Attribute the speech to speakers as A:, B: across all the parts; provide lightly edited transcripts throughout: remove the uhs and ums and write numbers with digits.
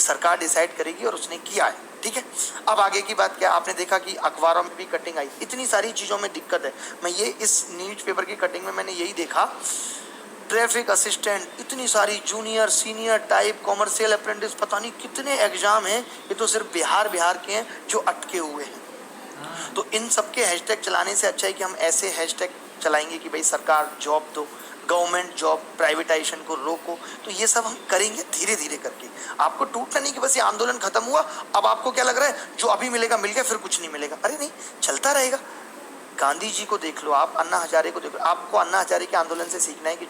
A: सरकार डिसाइड करेगी और उसने किया है, ठीक है। अब आगे की बात क्या, आपने देखा कि अखबारों में भी कटिंग आई, इतनी सारी चीज़ों में दिक्कत है। मैं ये इस न्यूज़पेपर की कटिंग में मैंने यही देखा, ट्रैफिक असिस्टेंट, इतनी सारी junior senior type, commercial apprentice, पता नहीं कितने एग्जाम हैं, ये तो सिर्फ बिहार के हैं जो अटके हुए हैं। तो इन सब के हैशटैग चलाने से अच्छा है कि हम ऐसे हैशटैग चलाएंगे कि भाई सरकार जॉब दो, गवर्नमेंट जॉब, प्राइवेटाइजेशन को रोको। तो ये सब हम करेंगे धीरे धीरे करके। आपको टूटना नहीं कि बस ये आंदोलन खत्म हुआ, अब आपको क्या लग रहा है जो अभी मिलेगा मिल गया, फिर कुछ नहीं मिलेगा। अरे नहीं, चलता रहेगा। गांधी जी को देख लो आप, अन्ना हजारे को देख लो। आपको अन्ना हजारे के आंदोलन से सीखना है कि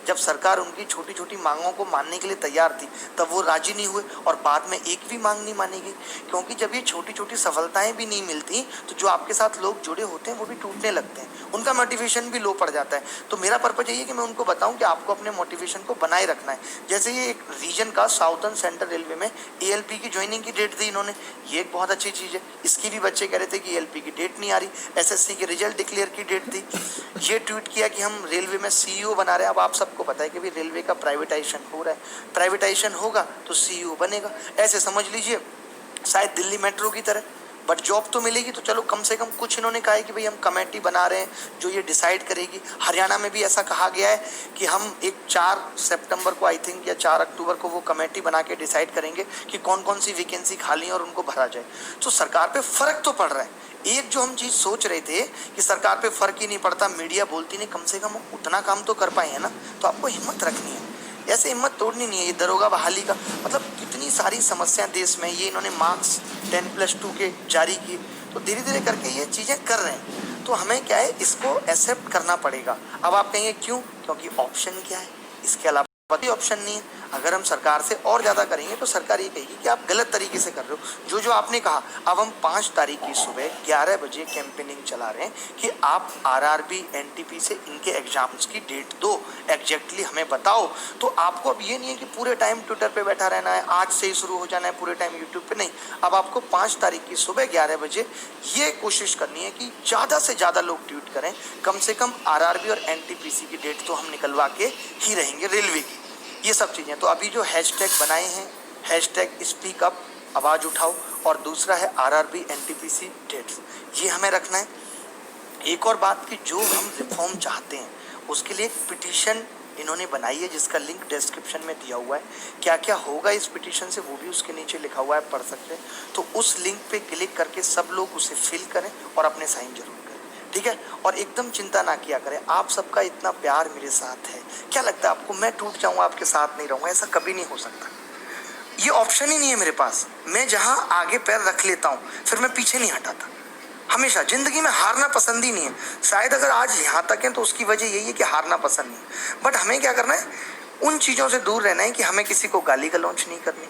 A: जब सरकार उनकी छोटी छोटी मांगों को मानने के लिए तैयार थी, तब वो राजी नहीं हुए और बाद में एक भी मांग नहीं मानी गई। क्योंकि जब ये छोटी छोटी सफलताएं भी नहीं मिलती तो जो आपके साथ लोग जुड़े होते हैं वो भी टूटने लगते हैं, उनका मोटिवेशन भी लो पड़ जाता है। तो मेरा पर्पज यही है कि मैं उनको बताऊं कि आपको अपने मोटिवेशन को बनाए रखना है। जैसे ये एक रीजन का साउथर्न सेंट्रल रेलवे में ALP की ज्वाइनिंग की डेट दी इन्होंने, ये एक बहुत अच्छी चीज़ है। इसकी भी बच्चे कह रहे थे कि ALP की डेट नहीं आ रही, SSC के रिजल्ट डिक्लेयर की डेट दी। ये ट्वीट किया कि हम रेलवे में CEO बना रहे हैं। अब आप सबको पता है कि भी रेलवे का प्राइवेटाइजेशन हो रहा है, प्राइवेटाइजेशन होगा तो CEO बनेगा। ऐसे समझ लीजिए शायद दिल्ली मेट्रो की तरह, बट जॉब तो मिलेगी। तो चलो कम से कम कुछ इन्होंने कहा है कि भाई हम कमेटी बना रहे हैं जो ये डिसाइड करेगी। हरियाणा में भी ऐसा कहा गया है कि हम एक 4 सितंबर को आई थिंक या 4 अक्टूबर को वो कमेटी बना के डिसाइड करेंगे कि कौन कौन सी वैकेंसी खाली है और उनको भरा जाए। तो सरकार पे फर्क तो पड़ रहा है। एक जो हम चीज़ सोच रहे थे कि सरकार पे फर्क ही नहीं पड़ता, मीडिया बोलती नहीं, कम से कम उतना काम तो कर पाए हैं ना। तो आपको हिम्मत रखनी है, ऐसे हिम्मत तोड़नी नहीं है। ये दरोगा बहाली का मतलब कितनी सारी समस्या देश में, ये इन्होंने मार्क्स 10+2 के जारी किए। तो धीरे धीरे करके ये चीज़ें कर रहे हैं। तो हमें क्या है, इसको एक्सेप्ट करना पड़ेगा। अब आप कहेंगे क्यों, क्योंकि ऑप्शन क्या है, इसके अलावा कोई ऑप्शन नहीं है। अगर हम सरकार से और ज़्यादा करेंगे तो सरकार ये कहेगी कि आप गलत तरीके से कर रहे हो। जो आपने कहा, अब हम 5 तारीख की सुबह 11 बजे कैंपेनिंग चला रहे हैं कि आप RRB NTP से इनके एग्जाम्स की डेट दो, एग्जैक्टली हमें बताओ। तो आपको अब ये नहीं है कि पूरे टाइम ट्विटर पे बैठा रहना है, आज से ही शुरू हो जाना है पूरे टाइम यूट्यूब पे, नहीं। अब आपको 5 तारीख की सुबह 11 बजे ये कोशिश करनी है कि ज़्यादा से ज़्यादा लोग ट्वीट करें। कम से कम RRB और NTPC की डेट तो हम निकलवा के ही रहेंगे, रेलवे की, ये सब चीज़ें। तो अभी जो हैशटैग बनाए हैं, हैशटैग स्पीक अप, आवाज़ उठाओ, और दूसरा है RRB NTPC डेट्स, ये हमें रखना है। एक और बात कि जो हम रिफॉर्म चाहते हैं उसके लिए एक पिटीशन इन्होंने बनाई है जिसका लिंक डिस्क्रिप्शन में दिया हुआ है। क्या क्या होगा इस पिटीशन से वो भी उसके नीचे लिखा हुआ है, पढ़ सकते हैं। तो उस लिंक पे क्लिक करके सब लोग उसे फिल करें और अपने साइन जरूर करें, ठीक है। और एकदम चिंता ना किया करें, आप सबका इतना प्यार मेरे साथ है। क्या लगता है आपको मैं टूट जाऊंगा, आपके साथ नहीं रहूंगा? ऐसा कभी नहीं हो सकता, ये ऑप्शन ही नहीं है मेरे पास। मैं जहां आगे पैर रख लेता हूं फिर मैं पीछे नहीं हटाता। हमेशा जिंदगी में हारना पसंद ही नहीं है। शायद अगर आज यहाँ तक है तो उसकी वजह यही है कि हारना पसंद नहीं है। बट हमें क्या करना है, उन चीज़ों से दूर रहना है कि हमें किसी को गाली गलौच नहीं करनी।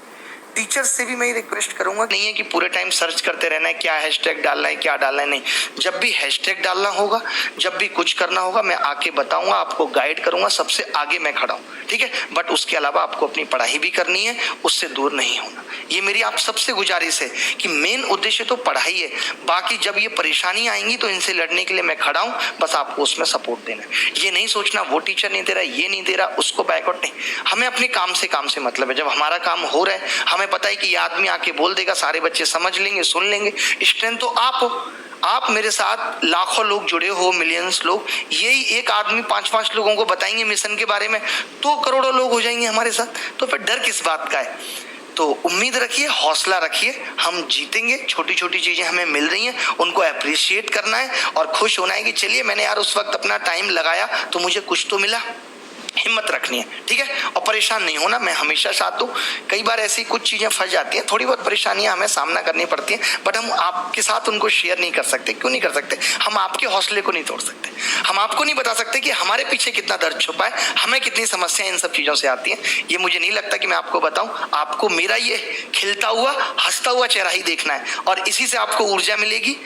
A: टीचर्स से भी मैं रिक्वेस्ट करूंगा, नहीं है कि पूरे टाइम सर्च करते रहना है क्या हैशटैग डालना है, क्या डालना है, नहीं। जब भी हैशटैग डालना होगा, जब भी कुछ करना होगा, मैं आके बताऊंगा, आपको गाइड करूंगा, सबसे आगे मैं खड़ा हूँ, ठीक है। बट उसके अलावा आपको अपनी पढ़ाई भी करनी है, उससे दूर नहीं होना। ये मेरी आप सबसे गुजारिश है कि मेन उद्देश्य तो पढ़ाई है, बाकी जब ये परेशानी आएंगी तो इनसे लड़ने के लिए मैं खड़ा हूँ, बस आपको उसमें सपोर्ट देना है। ये नहीं सोचना वो टीचर नहीं दे रहा, ये नहीं दे रहा, उसको बैकआउट नहीं। हमें अपने काम से मतलब है। जब हमारा काम हो रहा है, हमें पता है कि ये आदमी आके बोल देगा, सारे बच्चे समझ लेंगे, सुन लेंगे। स्ट्रेंथ तो आप हो, आप मेरे साथ लाखों लोग जुड़े हो, मिलियंस लोग। यही एक आदमी 5-5 लोगों को बताएंगे मिशन के बारे में तो करोड़ों लोग हो जाएंगे हमारे साथ। तो फिर डर किस बात का है? तो उम्मीद रखिए, हौसला रखिए, हम जीतेंगे। छोटी छोटी चीजें हमें मिल रही हैं, उनको अप्रिशिएट करना है और खुश होना है कि चलिए मैंने यार उस वक्त अपना टाइम लगाया तो मुझे कुछ तो मिला। हिम्मत रखनी है, ठीक है। और परेशान नहीं होना, मैं हमेशा साथ हूँ। कई बार ऐसी कुछ चीजें फंस जाती हैं, थोड़ी बहुत परेशानियां हमें सामना करनी पड़ती हैं, बट हम आपके साथ उनको शेयर नहीं कर सकते। क्यों नहीं कर सकते? हम आपके हौसले को नहीं तोड़ सकते। हम आपको नहीं बता सकते कि हमारे पीछे कितना दर्द छुपा है, हमें कितनी समस्याएं इन सब चीजों से आती हैं। ये मुझे नहीं लगता कि मैं आपको बताऊं। आपको मेरा ये खिलता हुआ, हंसता हुआ चेहरा ही देखना है और इसी से आपको ऊर्जा मिलेगी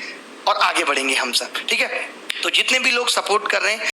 A: और आगे बढ़ेंगे हम सब, ठीक है। तो जितने भी लोग सपोर्ट कर रहे हैं